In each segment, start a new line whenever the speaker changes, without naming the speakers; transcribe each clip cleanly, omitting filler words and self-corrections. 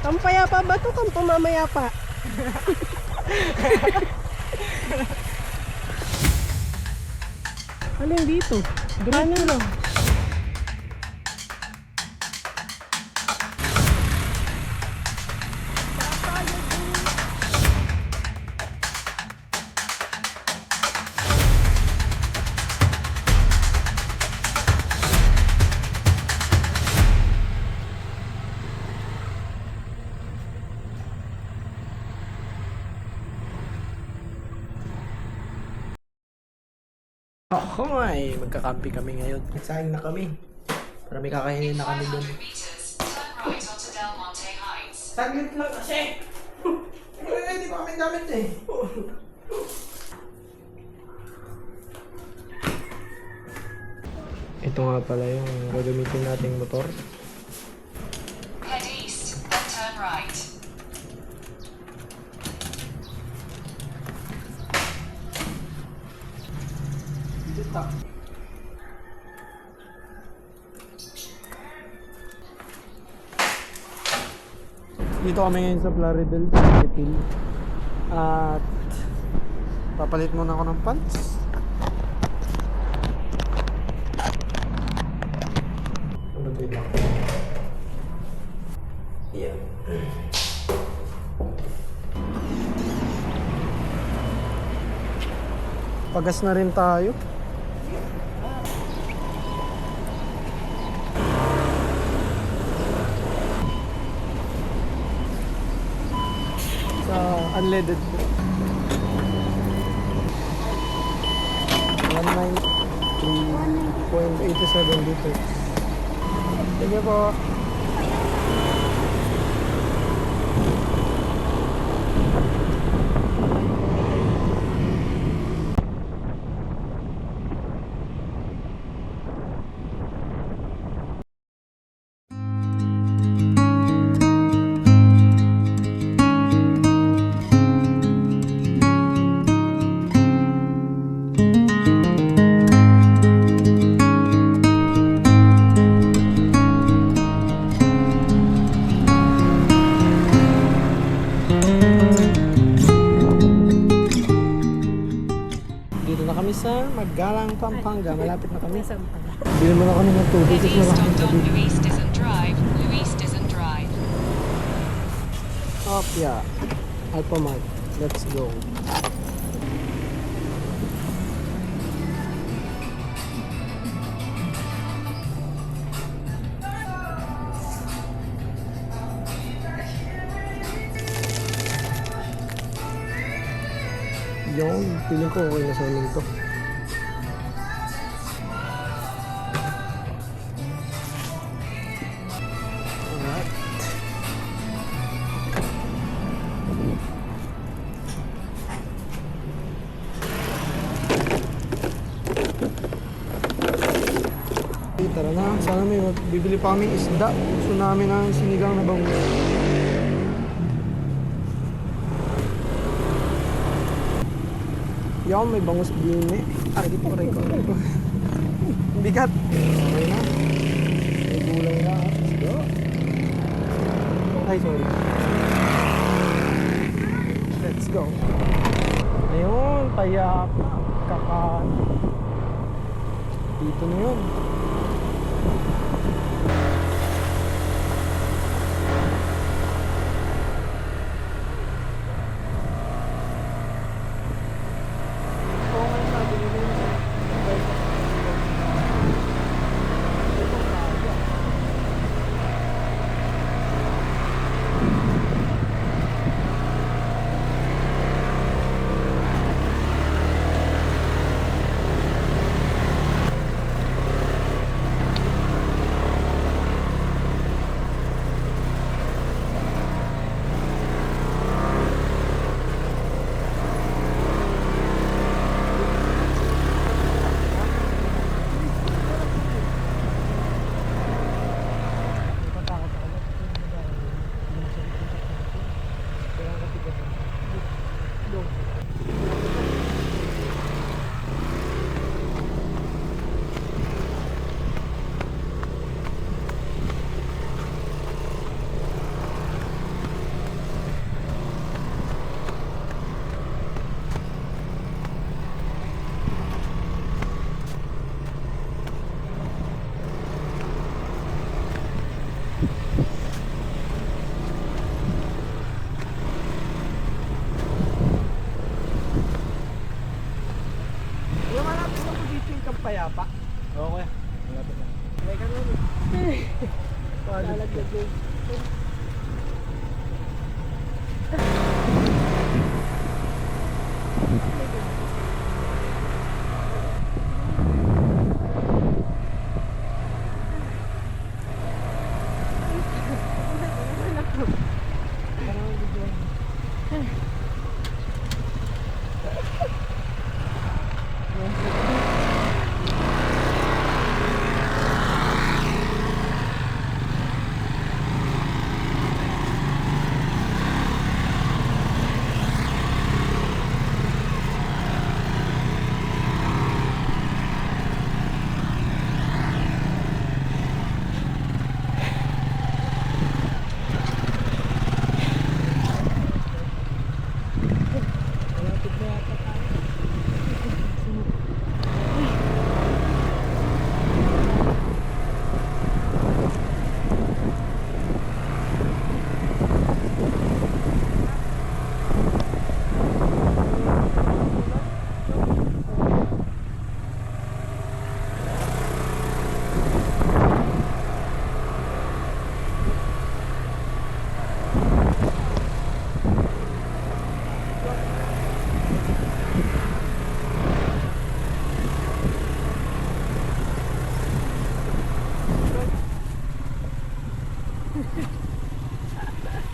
Kampayapa ba ito? Kampamayapa? Alin dito? Ano lang? Ako ay magka-camping kami ngayon. Nagsayang na kami. Para may kakainin na kami doon. Saglit lang kasi. Hindi pa kami gamit eh. Ito nga pala yung gagamitin nating motor.
Head east, then turn right.
Dito kami ngayon sa Plaridel, sa Ipil. At papalit muna ako ng pants. Yeah. Pagas na rin tayo. Sa unleaded. 193.87 liters. Sige po. Sa Magalang, Pampanga. Malapit na kami. Bili mo na kami ng tubig.
Head east on Don Luis Dizon Drive. Luis Dizon Drive.
Up, yeah. Alphamart. Let's go. Yung feeling ko okay na sa amin to. Alright. Tara na, sana may bibili pa kami isda. Gusto namin ng sinigang na bangus. Yan, may bangus din eh. Aray ko. Bigat. Okay na. May gulay na. Let's go. Ay, sorry. Let's go. Ayun, payak. Kakan. Dito na yun.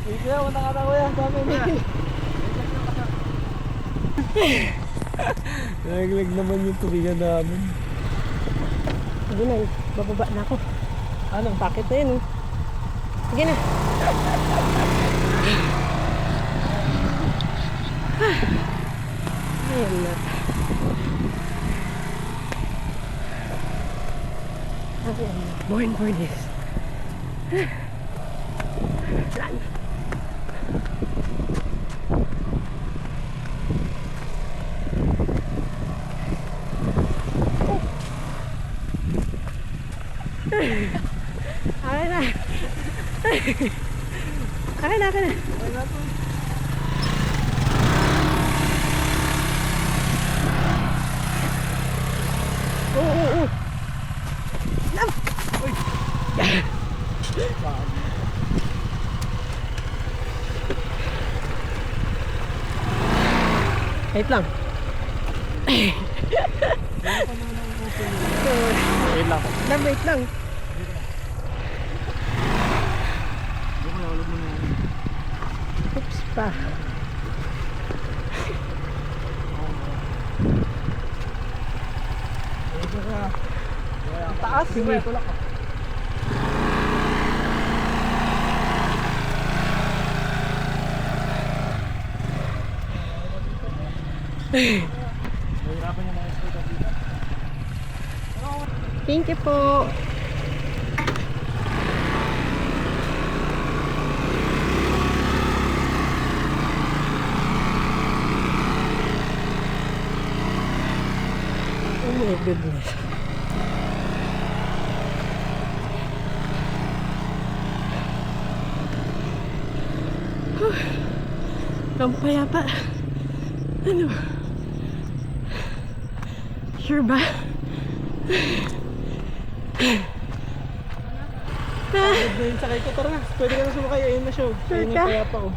Kuya, muna ka na kuya, sa amin. Naglag naman yung tubigan namin.
Sige na, bababa na ako. Anong pakit na yun? Sige na. Ayan na. Ayan na. Born for this. Run. Akin na. Akin na, akin na. Oo. Lam! Wait lang.
Wait lang.
Wait lang. Oops pa.
Taas. Sige. Tulak ka. Mahirapan yung mga scooter dito.
Thank you po. Oh my goodness. Kampayapa. Ano? Sure ba?
Pagod na yun sakay ko. Tara na. Pwede ka na sumakay. Ayun na siya.
Sure
Ayun
ka?
yung payapa ko.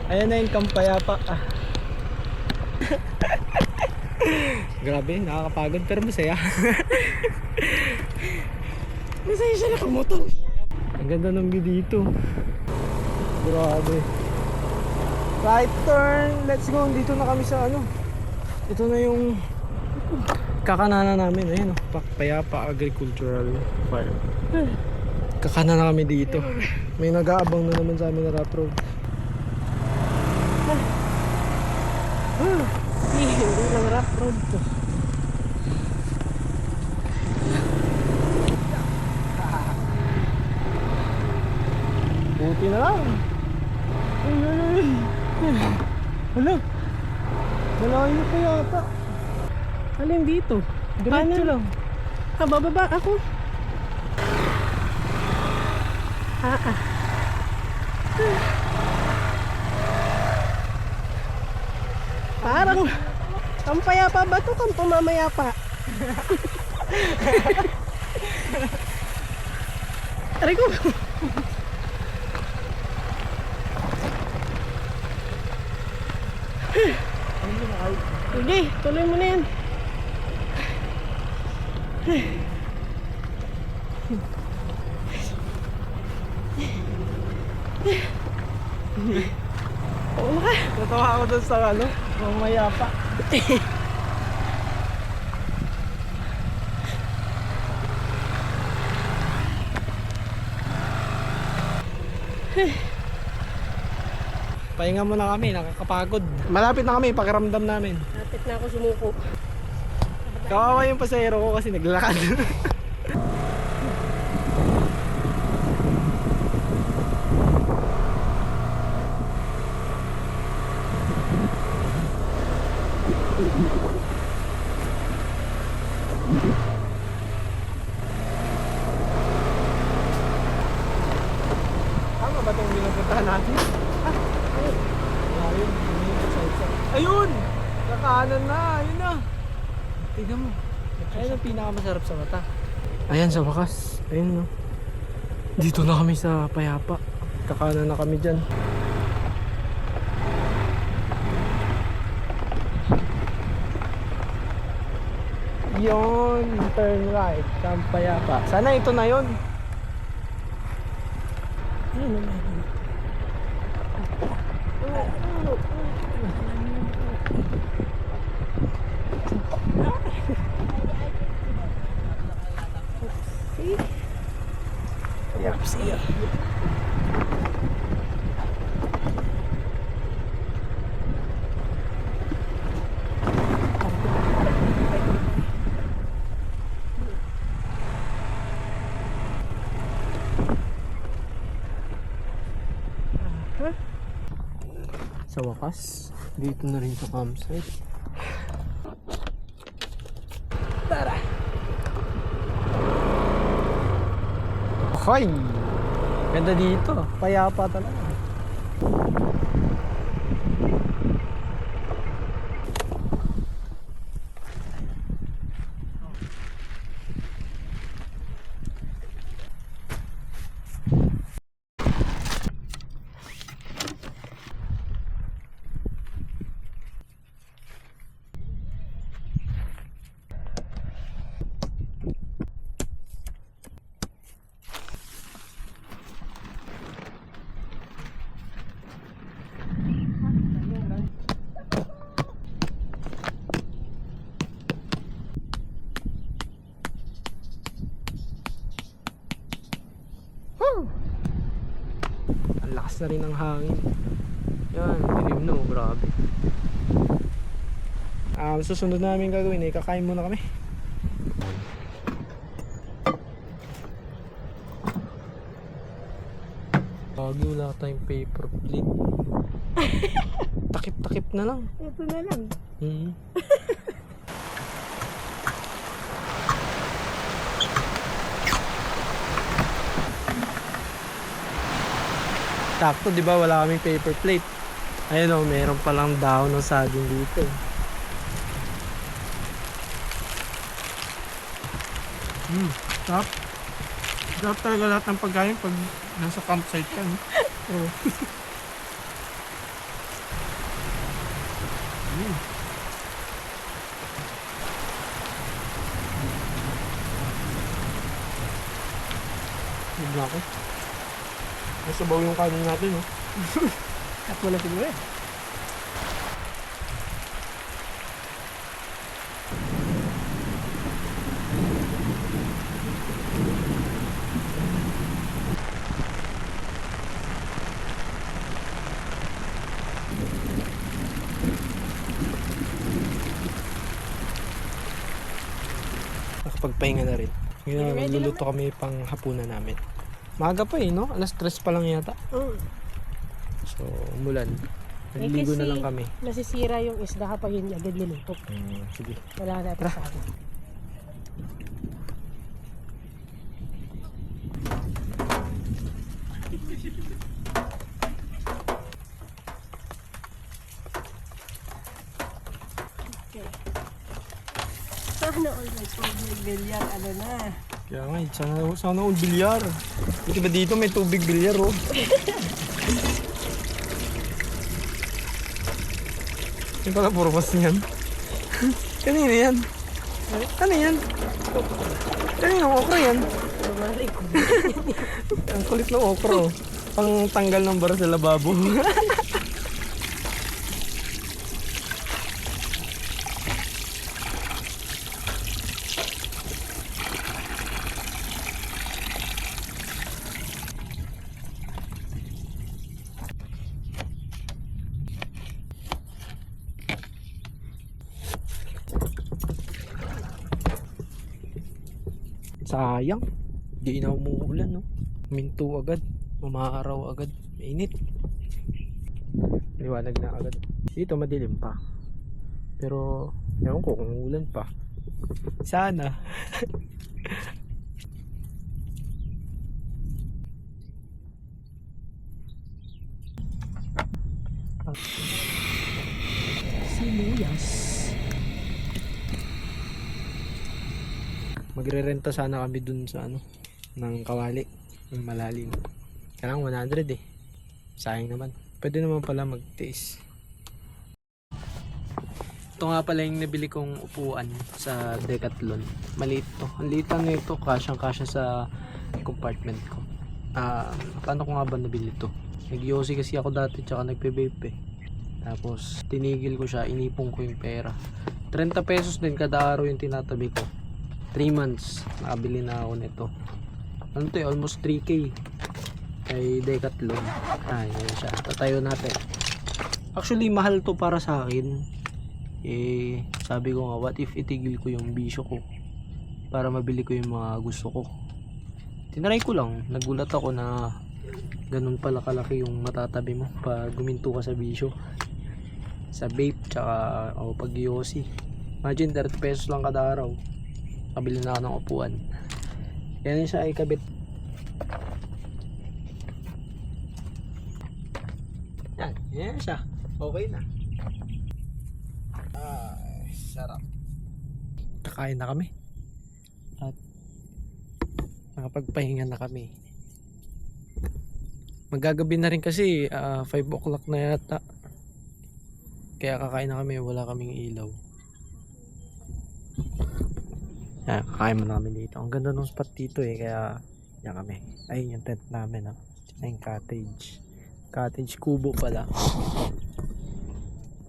Ayan na yung kampayapa. Grabe, nakakapagod pero masaya.
Masaya siya nakamotor.
Ang ganda ng view dito. Grabe. Right turn. Let's go. Dito na kami sa ano. Ito na yung kakananan namin. Ayun, Payapa Agricultural Farm. Kakana na kami dito. May nag-aabang na naman sa amin na rat road.
Hindi lang rough road to.
Buti na lang. Ay. Hala. Malayo pa yata.
Alin dito?
Diretso lang.
Bababa ako. Parang kampayapa ba ito? Kampamayapa. Aray ko. Sige, tuloy mo na yan. Oo ka.
Natawa ako dun sa ano, mamaya pa. Pahinga muna kami, nakakapagod. Malapit na kami, pakiramdam namin.
Lapit na ako sumuko.
Kawawa yung pasahero ko kasi naglalakad. Tama ba itong binupuntahan natin? Ayun, ayun! Kakanan na, ayun na. Tignan mo. Ayun ang pinakamasarap sa mata. Ayan sa wakas. Ayun no. Dito na kami sa Payapa. Kakanan na kami dyan. Yon, turn right, Payapa. Sana ito na yon.
Ayun naman.
Yeah. Sa wakas, dito na rin sa campsite. Tara! Hoy! Ganda dito. Payapa talaga. Ang lakas na rin ng hangin. Yan, dilim na, grabe. Susunod namin gagawin eh, kakain muna kami. Lagi wala tayong paper plate. Takip-takip na lang.
Ito na lang.
Takto, di ba wala kaming paper plate. Ayun o, meron palang daon ng saging dito. Sarap. Sarap talaga lahat ng pagkain pag nasa campsite ka. No? Oo. Bigla ko. Nasabaw yung kanin natin, no?
At wala siguro eh.
Nakapagpahinga na rin. Ngayon, magluluto kami pang hapunan namin. Maaga pa eh, no? Alas 3 pa lang yata. So, umulan. Naliligo na lang kami.
Nasisira yung isda kapag hindi agad niluto.
Sige.
Wala na ito sa akin. Okay. Sana all nag-bilyar, ano na.
Kaya nga, sana all bilyar. Dito ba dito may tubig bilyar, oh. Yung pala purpose niyan. Kanina yan? Ano yan? Kanina okra yan. Ang kulit ng okra, oh. Pang tanggal ng bar sa lababo. Sayang, di na umuulan, no? Minto agad, umaaraw agad, mainit. Liwanag na agad. Dito madilim pa. Pero ewan ko kung ulan pa. Sana. Sibuyas. Magre-renta sana kami dun sa ano, ng kawali, ng malalim. Kailangan 100 eh. Sayang naman. Pwede naman pala magtiis. Ito nga pala yung nabili kong upuan sa Decathlon. Maliit to. Ang liit na ito, kasyang-kasya sa compartment ko. Paano ko nga ba nabili to? Nag-yosi kasi ako dati tsaka nagpe-vape eh. Tapos tinigil ko siya, inipon ko yung pera. 30 pesos din kada araw yung tinatabi ko. 3 months nakabili na ako nito. Ano to eh, almost 3K kay Decathlon. Yan siya, tatayo natin. Actually mahal to para sa akin. Sabi ko nga, what if itigil ko yung bisyo ko para mabili ko yung mga gusto ko. Tinry ko lang, nagulat ako na ganun pala kalaki yung matatabi mo pag guminto ka sa bisyo, sa vape tsaka pag yosi. Imagine 30 pesos lang kada araw, kabili na ako ng upuan. Yan siya, ikabit. Yan siya, okay na. Sarap. Kakain na kami at nakapagpahinga na kami. Magagabi na rin kasi 5 o'clock na yata. Kaya kakain na kami, wala kaming ilaw. Kakain muna kami dito. Ang ganda ng spot dito eh, kaya yan kami. Ayun yung tent namin. Yung cottage. Cottage kubo pala.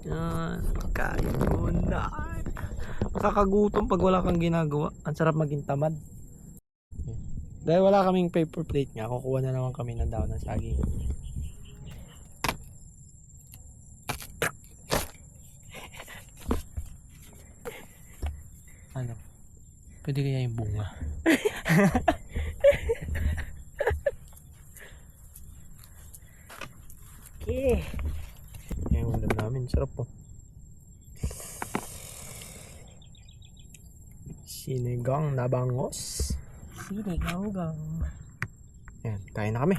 Yan, kain muna. Nakakagutom pag wala kang ginagawa. Ang sarap maging tamad. Dahil wala kaming paper plate nga, kukuha na naman kami ng daon ng saging. Ano? Pwede kaya yung bunga?
Okay.
Yung ulam namin, sarap po. Sinigang na bangos.
Sinigang.
Yan, kain na kami.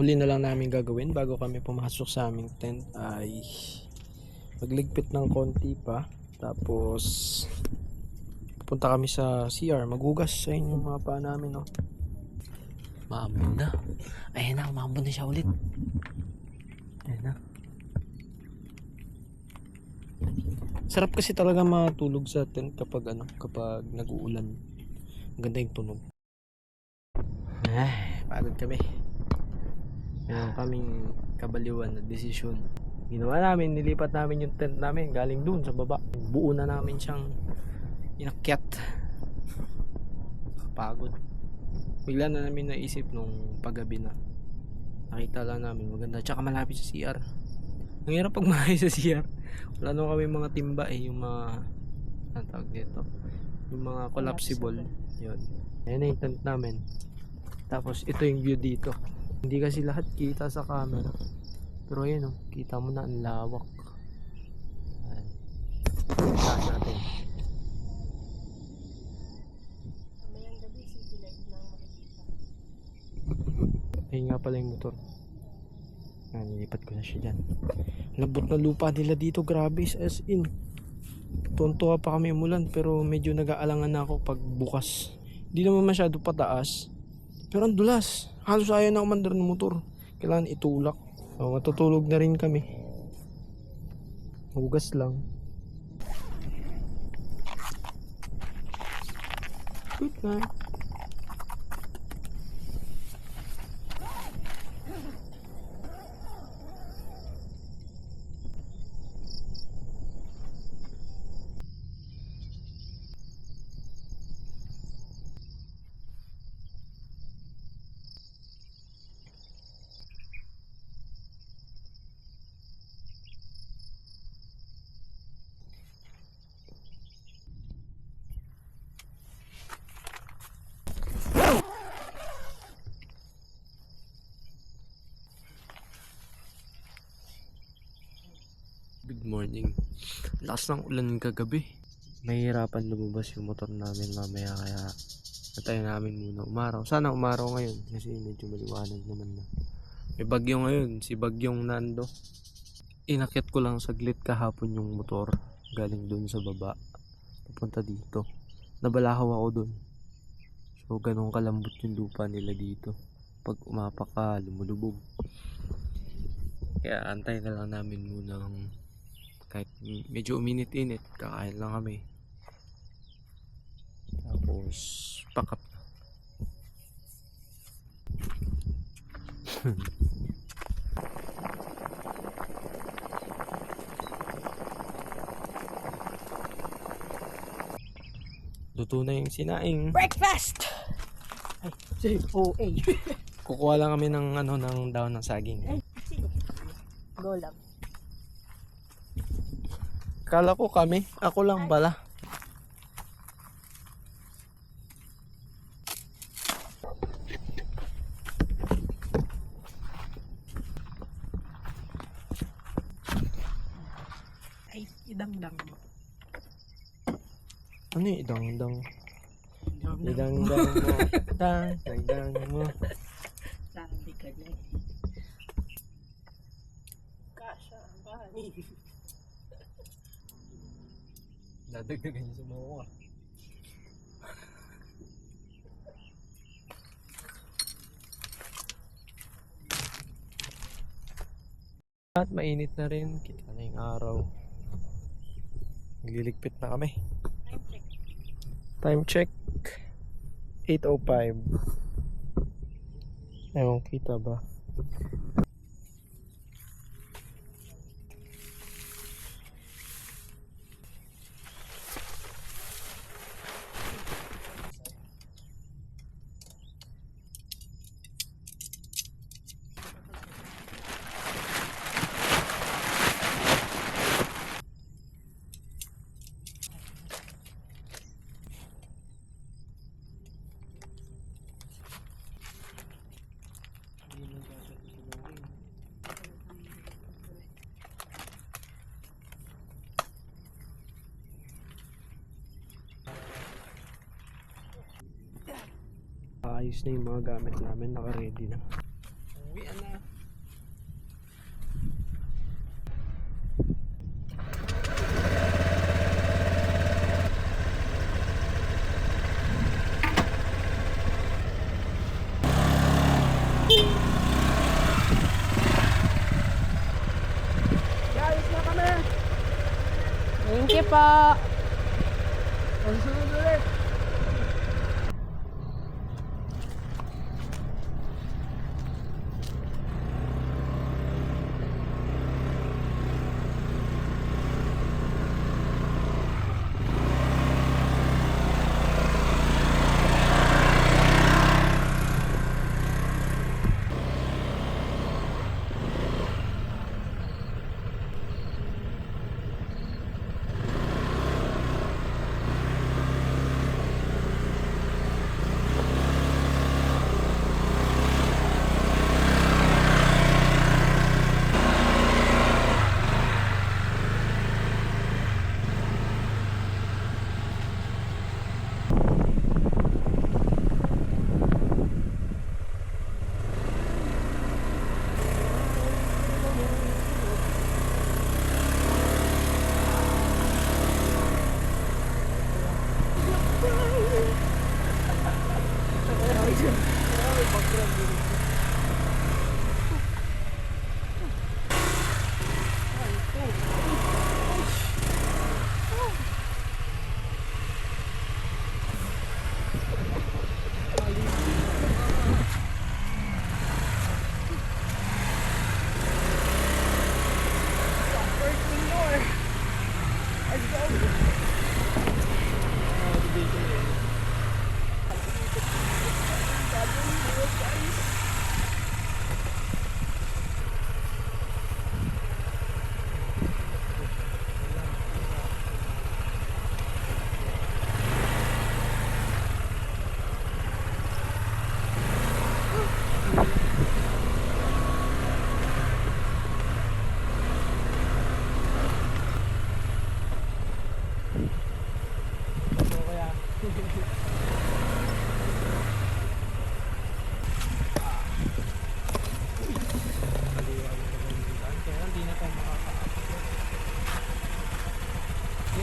Huli na lang namin gagawin bago kami pumasok sa aming tent ay magligpit ng konti pa, tapos punta kami sa CR, maghugas sa inyo mga paa namin. Maambon na. Ayan na, maambon na siya ulit. Ayan na. Sarap kasi talaga matulog sa tent kapag kapag nag-uulan. Ang ganda yung tunog. Pagod kami. Meron kaming kabaliwan na desisyon. Ginawa namin, nilipat namin yung tent namin galing dun sa baba. Buo na namin siyang inakyat. Pagod. Bigla na namin naisip nung paggabi na. Nakita lang namin maganda. Tsaka malapit sa CR. Ang hirap pag malayo sa CR. Wala naman kami mga timba yung mga ang tawag dito. Yung mga collapsible. Yun. Ayan na yung tent namin. Tapos ito yung view dito. Hindi kasi lahat kita sa camera. Pero ayan kita mo na ang lawak. Ayan. Taas natin.
Mamayang gabi, city light lang makikita.
Ayun nga pala yung motor. Nilipat ko na siya dyan. Labot na lupa nila dito, grabe, as in. Tuwan-tuwa pa kami umulan, pero medyo nag-aalangan na ako pag bukas. Hindi naman masyado pataas, pero ang dulas. Halos ayaw na umandar ng motor. Kailangan itulak. Matutulog na rin kami. Hugas lang. Good night. morning. Lakas ng ulan kagabi. Mahihirapan lumabas yung motor namin mamaya kaya antayin namin muna umaraw. Sana umaraw ngayon kasi medyo maliwanag naman na. May bagyo ngayon, si Bagyong Nando. Inakyat ko lang saglit kahapon yung motor galing dun sa baba papunta dito. Nabalahaw ako dun. So ganun kalambot yung lupa nila dito. Pag umapak ka, lumulubog. Kaya antay na lang namin muna kahit medyo uminit-init, kakain lang kami. Tapos pack up na. Luto na yung sinaing.
Breakfast! Ay, OA.
Kukuha lang kami ng ng daon ng saging.
Sige. Go lang.
Kala ko kami, ako lang pala.
Ay, idang-dang mo.
Ano yung idang-dang? Idang-dang mo. Idang-dang mo.
Sabi ka na eh. Kasha, bani.
Dadagdagan niya sa mukha. At mainit na rin. Kita na yung araw. Nagliligpit na kami. Time check. 8:05. Ewan, kita ba? Ayos na yung mga gamit namin, naka-ready na. Uwi na. Ayos na kami!
Thank you po.
Ang sunod ulit!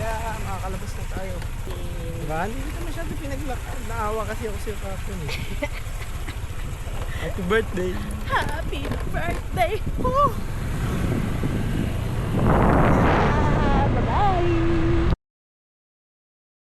Kaya makakalabas na tayo. Diba? Hindi kita masyado pinaglakad. Naawa kasi ako sa'yo kapon eh. Happy birthday!
Happy birthday! Oh!